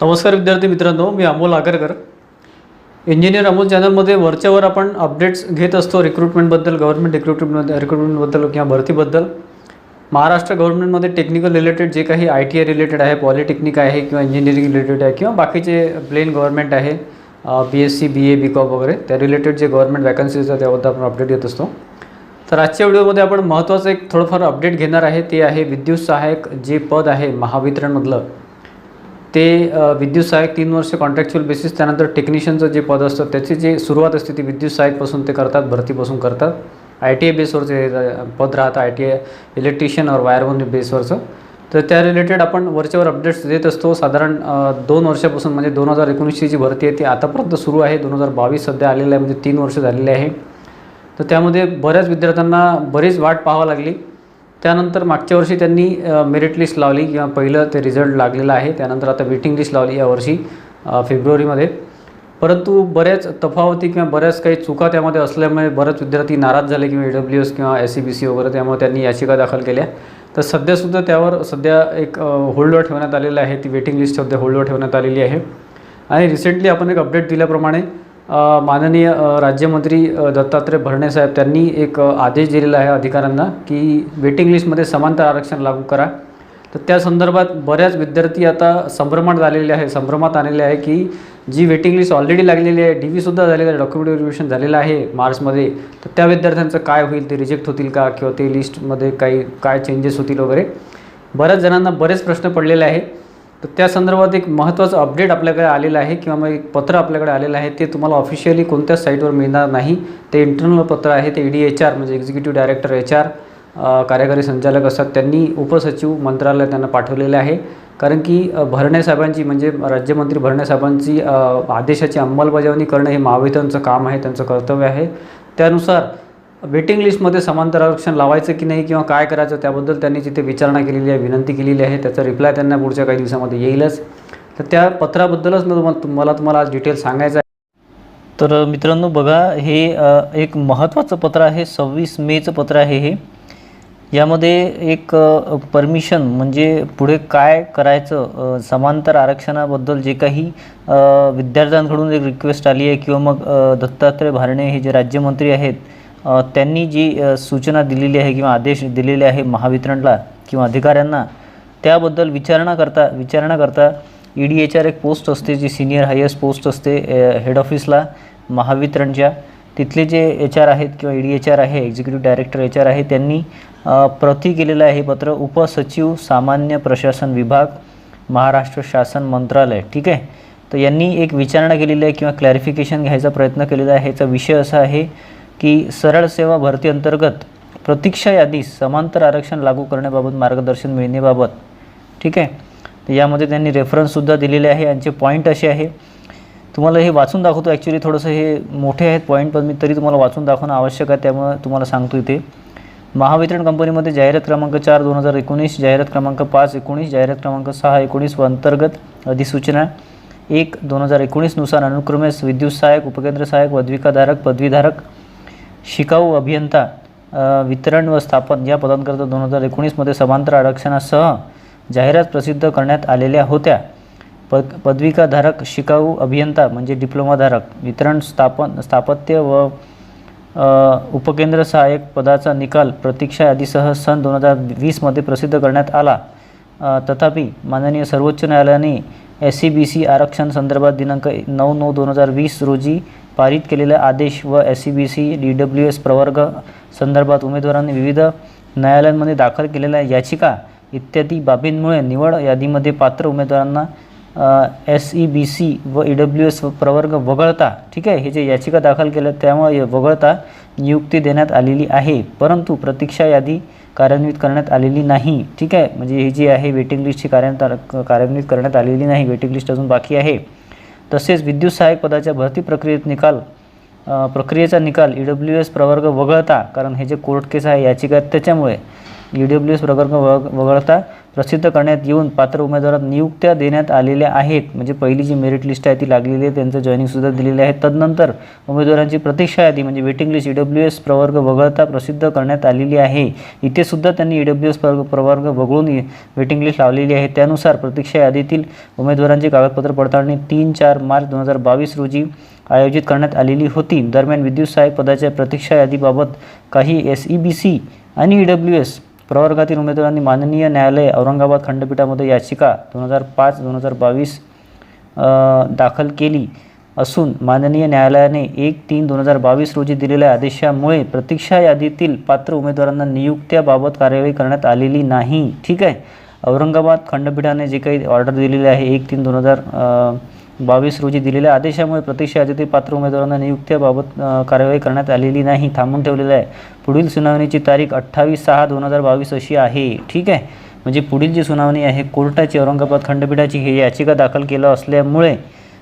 नमस्कार विद्यार्थी मित्रांनो, मी अमोल आगरकर. इंजिनियर अमोल चॅनलमध्ये वरच्यावर आपण अपडेट्स घेत असतो रिक्रुटमेंटबद्दल, गव्हर्नमेंट रिक्रुटमेंटबद्दल किंवा भरतीबद्दल. महाराष्ट्र गव्हर्नमेंटमध्ये टेक्निकल रिलेटेड जे काही ITI रिलेटेड आहे, पॉलिटेक्निक आहे किंवा इंजिनिअरिंग रिलेटेड आहे किंवा बाकीचे प्लेन गव्हर्नमेंट आहे, BSc BA BCom वगैरे त्या रिलेटेड जे गव्हर्नमेंट वॅकन्सीज आहेत त्याबद्दल आपण अपडेट देत असतो. तर आजच्या व्हिडिओमध्ये आपण महत्त्वाचं एक थोडंफार अपडेट घेणार आहे. ते आहे विद्युत सहाय्यक जे पद आहे महावितरणमधलं, ते विद्युत सहाय्यक 3 वर्ष कॉन्ट्रॅक्च्युअल बेसिस. त्यानंतर टेक्निशियनचं जे पद असतं त्याची जे सुरुवात असते ती विद्युत सहाय्यकपासून ते करतात, भरतीपासून करतात. ITI बेसवरचे पद राहतं, ITI इलेक्ट्रिशियन और वायरमन बेसवरचं. तर त्या रिलेटेड आपण वरच्यावर अपडेट्स देत असतो. साधारण 2 वर्षापासून म्हणजे 2019ची जी भरती आहे ती आतापर्यंत सुरू आहे. 2022 सध्या आलेलं आहे, म्हणजे 3 वर्ष झालेले आहे. तर त्यामध्ये बऱ्याच विद्यार्थ्यांना बरीच वाट पाहावी लागली. त्यानंतर मागच्या वर्षी त्यांनी मेरिट लिस्ट लावली किंवा पहिलं ते रिझल्ट लागलेला आहे. त्यानंतर आता वेटिंग लिस्ट लावली यावर्षी फेब्रुवारीमध्ये. परंतु बऱ्याच तफावती किंवा बऱ्याच काही चुका त्यामध्ये असल्यामुळे बरेच विद्यार्थी नाराज झाले किंवा AWS किंवा SEBC वगैरे, त्यामुळे त्यांनी याचिका दाखल केल्या. तर सध्यासुद्धा त्यावर सध्या एक होल्डवर ठेवण्यात आलेलं आहे. ती वेटिंग लिस्ट सध्या होल्डवर ठेवण्यात आलेली आहे. आणि रिसेंटली आपण एक अपडेट दिल्याप्रमाणे माननीय राज्यमंत्री दत्तात्रय भरणे साहेब त्यांनी एक आदेश दिलेला आहे अधिकाऱ्यांना की वेटिंग लिस्टमध्ये समांतर आरक्षण लागू करा. तर त्या संदर्भात बऱ्याच विद्यार्थी आता संभ्रमात आलेले आहे की जी वेटिंग लिस्ट ऑलरेडी लागलेली आहे, DV सुद्धा झालेलं आहे, डॉक्युमेंट व्हेरिफिकेशन झालेलं आहे मार्चमध्ये. तर त्या विद्यार्थ्यांचं काय होईल, ते रिजेक्ट होतील का किंवा ते लिस्टमध्ये काय चेंजेस होतील वगैरे, बऱ्याच जणांना बरेच प्रश्न पडलेले आहे. तर त्या संदर्भात एक महत्त्वाचं अपडेट आपल्याकडे आलेलं आहे किंवा मग एक पत्र आपल्याकडे आलेलं आहे. ते तुम्हाला ऑफिशियली कोणत्याच साईटवर मिळणार नाही. ते इंटरनल पत्र आहे. ते ED HR म्हणजे एक्झिक्युटिव्ह डायरेक्टर HR, कार्यकारी संचालक असतात, त्यांनी उपसचिव मंत्रालय त्यांना पाठवलेले आहे. कारण की भरणे साहेबांची म्हणजे राज्यमंत्री भरणे साहेबांची आदेशाची अंमलबजावणी करणं हे महावितरणचं काम आहे, त्यांचं कर्तव्य आहे. त्यानुसार वेटिंग लिस्टमध्ये समांतर आरक्षण लावायचं की नाही किंवा काय करायचं त्याबद्दल त्यांनी तिथे विचारणा केलेली आहे, विनंती केलेली आहे. त्याचा रिप्लाय त्यांना पुढच्या काही दिवसामध्ये येईलच. तर त्या पत्राबद्दलच तुम्हाला आज डिटेल सांगायचं आहे. तर मित्रांनो बघा, हे एक महत्त्वाचं पत्र आहे. 26 मेचं पत्र आहे हे. यामध्ये एक परमिशन म्हणजे पुढे काय करायचं, समांतर आरक्षणाबद्दल जे काही विद्यार्थ्यांकडून एक रिक्वेस्ट आली आहे किंवा मग दत्तात्रय भरणे हे जे राज्यमंत्री आहेत त्यांनी जी सूचना दिलेली आहे किंवा आदेश दिलेले आहे महावितरणला किंवा अधिकाऱ्यांना, त्याबद्दल विचारणा करता ED HR एक पोस्ट असते जी सिनियर हायेस्ट पोस्ट असते हेड ऑफिसला महावितरणच्या. तिथले जे HR आहेत किंवा ED HR आहे, एक्झिक्युटिव्ह डायरेक्टर HR आहे, त्यांनी प्रति केलेलं आहे पत्र. उपसचिव सामान्य प्रशासन विभाग, महाराष्ट्र शासन मंत्रालय. ठीक आहे. तर यांनी एक विचारणा केलेली आहे किंवा क्लॅरिफिकेशन घ्यायचा प्रयत्न केलेला आहे. ह्याचा विषय असा आहे की सरळ सेवा भरती अंतर्गत प्रतीक्षा यादीस समांतर आरक्षण लागू करण्याबाबत मार्गदर्शन मिळण्याबाबत. ठीक आहे. तर यामध्ये त्यांनी रेफरन्ससुद्धा दिलेले आहे. यांचे पॉईंट असे आहे, तुम्हाला हे वाचून दाखवतो. ॲक्च्युली थोडंसं हे मोठे आहेत पॉईंट, पण मी तरी तुम्हाला वाचून दाखवणं आवश्यक आहे, त्यामुळे तुम्हाला सांगतो इथे. महावितरण कंपनीमध्ये जाहिरात क्रमांक 4 2019, जाहिरात क्रमांक 5 19, जाहिरात क्रमांक 6 19 व अंतर्गत अधिसूचना 1 2019 नुसार अनुक्रमे विद्युत सहाय्यक, उपकेंद्र सहाय्यक, पदविकाधारक, पदवीधारक, शिकाऊ अभियंता, वितरण व स्थापन या पदांकरता 2019 समांतर आरक्षणासह जाहिरात प्रसिद्ध करण्यात आलेल्या होत्या. पदविकाधारक, शिकाऊ अभियंता म्हणजे डिप्लोमाधारक, वितरण स्थापत्य व उपकेंद्र सहाय्यक पदाचा निकाल प्रतीक्षा यादीसह सन 2020 प्रसिद्ध करण्यात आला. तथापि माननीय सर्वोच्च न्यायालयाने SEBC आरक्षण संदर्भात दिनांक 9/9/2020 रोजी पारित केलेला आदेश व SEBC DWS प्रवर्ग संदर्भात उमेदवारांनी विविध न्यायालयांमध्ये दाखल केलेल्या याचिका इत्यादी बाबींमुळे निवड यादीमध्ये पात्र उमेदवारांना SEBC व EWS प्रवर्ग वगळता, ठीक आहे, हे जे याचिका दाखल केल्या त्यामुळे वगळता नियुक्ती देण्यात आलेली आहे. परंतु प्रतीक्षा यादी कार्यान्वित करण्यात आलेली नाही. ठीक आहे. म्हणजे ही जी आहे वेटिंग लिस्टची कार्यान्वित करण्यात आलेली नाही. वेटिंग लिस्ट अजून बाकी आहे. तसेच विद्युत सहाय्यक पदाच्या भरती प्रक्रियेचा निकाल EWS प्रवर्ग वगळता, कारण हे जे कोर्ट केस आहे याचिका त्याच्यामुळे EWS प्रवर्ग वगळता प्रसिद्ध करण्यात येऊन पात्र उमेदवारांना नियुक्त्या देण्यात आलेल्या आहेत. म्हणजे पहिली जी मेरिट लिस्ट आहे ती लागलेली आहे, त्यांचं जॉईनिंगसुद्धा दिलेले आहे. तदनंतर उमेदवारांची प्रतीक्षा यादी म्हणजे वेटिंग लिस्ट EWS प्रवर्ग वगळता प्रसिद्ध करण्यात आलेली आहे. इथे सुद्धा त्यांनी EWS प्रवर्ग वगळून वेटिंग लिस्ट लावलेली आहे. त्यानुसार प्रतीक्षा यादीतील उमेदवारांची कागदपत्र पडताळणी 3-4 मार्च 2022 रोजी आयोजित करण्यात आलेली होती. दरम्यान विद्युत सहाय्यक पदाच्या प्रतीक्षा यादीबाबत काही SEBC आणि EWS प्रवर्गातील उमेदवारांनी माननीय न्यायालय औरंगाबाद खंडपीठामध्ये याचिका 2005-2022 दाखल केली असून माननीय न्यायालयाने 1/3/2022 रोजी दिलेल्या आदेशामुळे प्रतीक्षा यादीतील पात्र उमेदवारांना नियुक्त्याबाबत कार्यवाही करण्यात आलेली नाही. ठीक आहे. औरंगाबाद खंडपीठाने जे काही ऑर्डर दिलेले आहे 1/3/2022 रोजी दिलेल्या आदेशामुळे प्रतीक्षा यादीतील पात्र उमेदवारांना नियुक्त्याबाबत कार्यवाही करण्यात आलेली नाही, थांबून ठेवलेलं आहे. पुढील सुनावणीची तारीख 28/6/2022 अशी आहे. ठीक आहे. म्हणजे पुढील जी सुनावणी आहे कोर्टाची औरंगाबाद खंडपीठाची ही याचिका दाखल केलं असल्यामुळे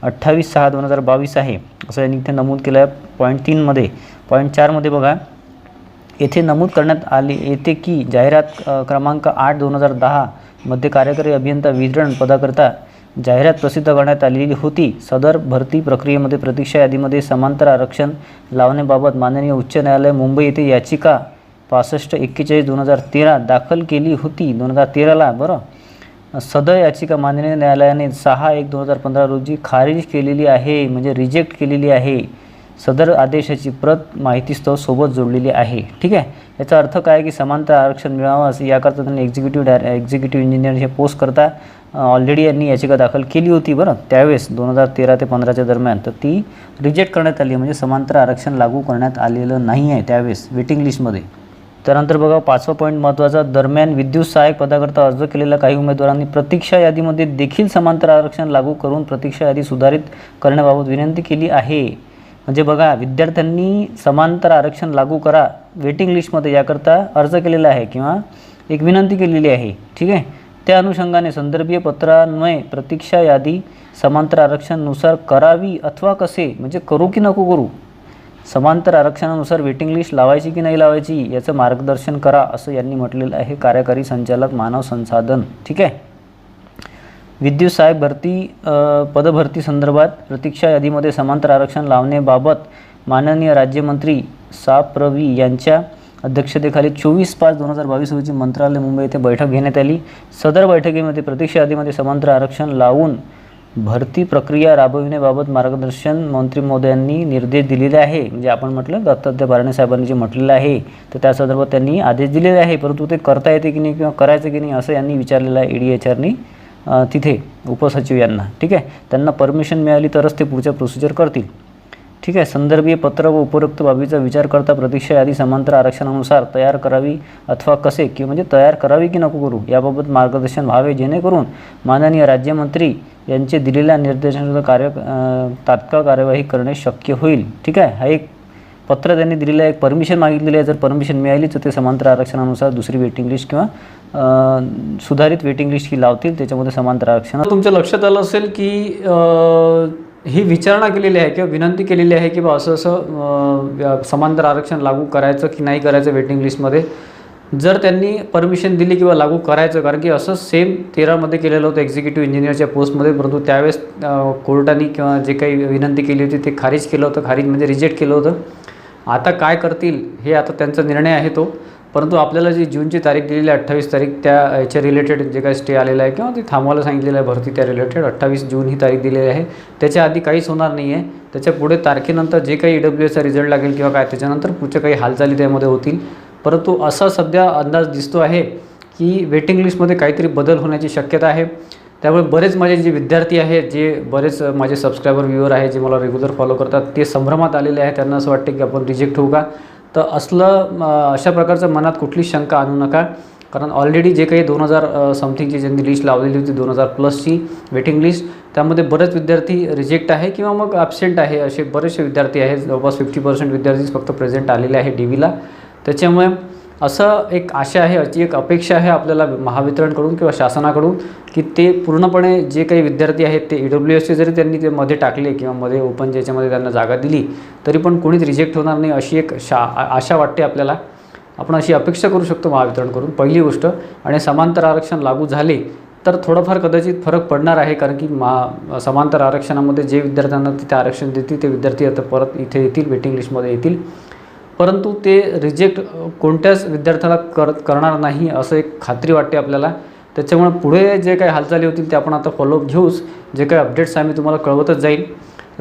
28/6/2022 आहे असं यांनी इथे नमूद केलं आहे. पॉईंट 3मध्ये. पॉईंट 4मध्ये बघा, येथे नमूद करण्यात आले येते की जाहिरात क्रमांक 8/2010 मध्ये कार्यकारी अभियंता वितरण पदाकरता जाहिरात प्रसिद्ध करण्यात आलेली होती. सदर भरती प्रक्रियेमध्ये प्रतीक्षा यादीमध्ये समांतर आरक्षण लावण्याबाबत माननीय उच्च न्यायालय मुंबई येथे याचिका 6541/2013 दाखल केली होती. 2013ला बरं. सदर याचिका माननीय न्यायालयाने 6/1/2015 रोजी खारिज केलेली आहे, म्हणजे रिजेक्ट केलेली आहे. सदर आदेशाची प्रत माहितीस्तव सोबत जोडलेली आहे. ठीक आहे. याचा अर्थ काय की समांतर आरक्षण मिळावं याकरता त्यांनी एक्झिक्युटिव्ह इंजिनियर हे पोस्ट करता ऑलरेडी यांनी याचिका दाखल केली होती बरं त्यावेळेस 2013 ते 2015च्या दरम्यान. तर ती रिजेक्ट करण्यात आली, म्हणजे समांतर आरक्षण लागू करण्यात आलेलं नाही आहे त्यावेळेस वेटिंग लिस्टमध्ये. त्यानंतर बघा 5वा पॉईंट महत्त्वाचा. दरम्यान विद्युत सहाय्यक पदाकरता अर्ज केलेल्या काही उमेदवारांनी प्रतीक्षा यादीमध्ये देखील समांतर आरक्षण लागू करून प्रतीक्षा यादी सुधारित करण्याबाबत विनंती केली आहे. म्हणजे बघा, विद्यार्थ्यांनी समांतर आरक्षण लागू करा वेटिंग लिस्टमध्ये याकरता अर्ज केलेला आहे किंवा एक विनंती केलेली आहे. ठीक आहे. त्या अनुषंगाने संदर्भीय पत्रान्वये प्रतीक्षा यादी समांतर आरक्षणानुसार करावी अथवा कसे, म्हणजे करू की नको करू, समांतर आरक्षणानुसार वेटिंग लिस्ट लावायची की नाही लावायची याचं मार्गदर्शन करा असं यांनी म्हटलेलं आहे. कार्यकारी संचालक मानव संसाधन. ठीक आहे. विद्युत सहाय्यक पदभरती संदर्भात प्रतीक्षा यादीमध्ये समांतर आरक्षण लावण्याबाबत माननीय राज्यमंत्री सा.प्र.वी. यांच्या अध्यक्षतेखाली 24/5/2022 रोजी मंत्रालय मुंबई येथे बैठक घेण्यात आली. सदर बैठकीमध्ये प्रतीक्षा यादीमध्ये समांतर आरक्षण लावून भरती प्रक्रिया राबविण्याबाबत मार्गदर्शन मंत्री महोदयांनी निर्देश दिलेले आहे. म्हणजे आपण म्हटलं दत्तात्रय भरणे साहेबांनी जे म्हटलेलं आहे तर त्या संदर्भात त्यांनी आदेश दिलेले आहे, परंतु ते करता येते की नाही किंवा करायचं की नाही असं यांनी विचारलेलं आहे EDHRनी तिथे उपसचिव यांना. ठीक आहे. त्यांना परमिशन मिळाली तरच ते पुढच्या प्रोसिजर करतील. ठीक आहे. संदर्भीय पत्र व उपरोक्त बाबीचा विचार करता प्रतीक्षा यादी समांतर आरक्षणानुसार तयार करावी अथवा कसे किंवा म्हणजे तयार करावी की नको करू याबाबत मार्गदर्शन व्हावे, जेणेकरून माननीय राज्यमंत्री यांचे दिलेल्या निर्देशानुसार तात्काळ कार्यवाही करणे शक्य होईल. ठीक आहे. हा एक पत्र त्यांनी दिलेलं आहे, एक परमिशन मागितलेली आहे. जर परमिशन मिळाली तर ते समांतर आरक्षणानुसार दुसरी वेटिंग लिस्ट किंवा सुधारित वेटिंग लिस्ट ही लावतील, त्याच्यामध्ये समांतर आरक्षण. तुमच्या लक्षात आलं असेल की ही विचारणा केलेली आहे किंवा विनंती केलेली आहे की बा असं समांतर आरक्षण लागू करायचं की नाही करायचं वेटिंग लिस्टमध्ये. जर त्यांनी परमिशन दिली किंवा लागू करायचं, कारण की असं सेम 13मध्ये केलेलं होतं एक्झिक्युटिव्ह इंजिनियरच्या पोस्टमध्ये, परंतु त्यावेळेस कोर्टाने किंवा जे काही विनंती केली होती ते खारिज केलं होतं, खारिज म्हणजे रिजेक्ट केलं होतं. आता काय करतील हे आता त्यांचा निर्णय आहे तो. परंतु आपल्याला जी जूनची तारीख दिलेली आहे 28 तारीख, त्या याच्या रिलेटेड जे काही स्टे आलेला आहे किंवा ते थांबवायला सांगितलेलं आहे भरती, त्या रिलेटेड 28 जून ही तारीख दिलेली आहे. त्याच्या आधी काहीच होणार नाही आहे. त्याच्या पुढे तारखेनंतर जे काही EWSचा रिझल्ट लागेल किंवा काय त्याच्यानंतर पुढच्या काही हालचाली त्यामध्ये होतील. परंतु असा सध्या अंदाज दिसतो आहे की वेटिंग लिस्टमध्ये काहीतरी बदल होण्याची शक्यता आहे. त्यामुळे बरेच माझे जे विद्यार्थी आहेत, जे बरेच माझे सबस्क्रायबर व्ह्यूअर आहेत, जे मला रेग्युलर फॉलो करतात, ते संभ्रमात आलेले आहेत. त्यांना असं वाटतं की आपण रिजेक्ट होऊ का. तर अशा प्रकारचं मनात कुठलीच शंका आणू नका, कारण ऑलरेडी जे काही 2000 समथिंगची ज्यांनी लिस्ट लावलेली होती 2000+ वेटिंग लिस्ट, त्यामध्ये बरेच विद्यार्थी रिजेक्ट आहे किंवा मग ॲबसेंट आहे. असे बरेचसे विद्यार्थी आहेत. जवळपास 50% विद्यार्थी फक्त प्रेझेंट आलेले आहे DVला. त्याच्यामुळे असं एक आशा आहे, अशी एक अपेक्षा आहे आपल्याला महावितरणकडून किंवा शासनाकडून की ते पूर्णपणे जे काही विद्यार्थी आहेत ते EWSचे जरी त्यांनी ते मध्ये टाकले किंवा मध्ये ओपन ज्याच्यामध्ये त्यांना जागा दिली तरी पण कोणीच रिजेक्ट होणार नाही, अशी एक आशा वाटते आपल्याला. आपण अशी अपेक्षा करू शकतो महावितरणकडून, पहिली गोष्ट. आणि समांतर आरक्षण लागू झाले तर थोडंफार कदाचित फरक पडणार आहे, कारण की समांतर आरक्षणामध्ये जे विद्यार्थ्यांना तिथे आरक्षण देतील ते विद्यार्थी आता परत इथे येतील, वेटिंग लिस्टमध्ये येतील. परंतु ते रिजेक्ट कोणत्याच विद्यार्थ्याला करणार नाही असं एक खात्री वाटते आपल्याला. त्याच्यामुळे पुढे जे काही हालचाली होतील ते आपण आता फॉलोअप घेऊच. जे काही अपडेट्स आहे मी तुम्हाला कळवतच जाईल.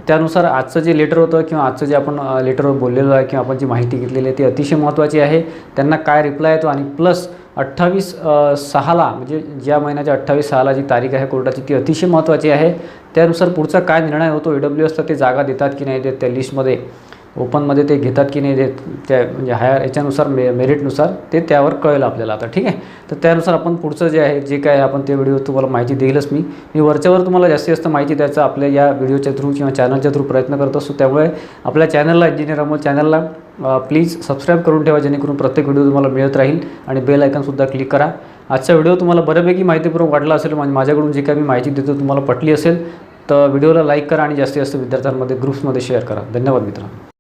त्यानुसार आजचं जे लेटर होतं किंवा आजचं जे आपण लेटरवर बोललेलो आहे किंवा आपण जी माहिती घेतलेली आहे ती अतिशय महत्त्वाची आहे. त्यांना काय रिप्लाय येतो आणि प्लस 28/6ला म्हणजे ज्या महिन्याच्या 28/6ला जी तारीख आहे कोर्टाची ती अतिशय महत्त्वाची आहे. त्यानुसार पुढचा काय निर्णय होतो, AWSला ते जागा देतात की नाही देत, त्या लिस्टमध्ये ओपनमध्ये ते घेतात की नाही देत, त्या म्हणजे हायर याच्यानुसार मेरिटनुसार ते त्यावर कळेल आपल्याला आता. ठीक आहे. तर त्यानुसार आपण पुढचं जे आहे जे काय आपण ते व्हिडिओ तुम्हाला माहिती देईलच. मी वरच्यावर तुम्हाला जास्तीत जास्त माहिती द्यायचा आपल्या या व्हिडिओच्या थ्रू किंवा चॅनलच्या थ्रू प्रयत्न करत असतो. त्यामुळे आपल्या चॅनलला इंजिनियर अमोल चॅनलला प्लीज सबस्क्राईब करून ठेवा, जेणेकरून प्रत्येक व्हिडिओ तुम्हाला मिळत राहील. आणि बेल आयकॉनसुद्धा क्लिक करा. आजचा व्हिडिओ तुम्हाला बऱ्यापैकी माहितीपूर्वक वाटला असेल, म्हणजे माझ्याकडून जे काही मी माहिती देतो तुम्हाला पटली असेल तर व्हिडिओला लाईक करा आणि जास्तीत जास्त विद्यार्थ्यांमध्ये ग्रुप्समध्ये शेअर करा. धन्यवाद मित्रांनो.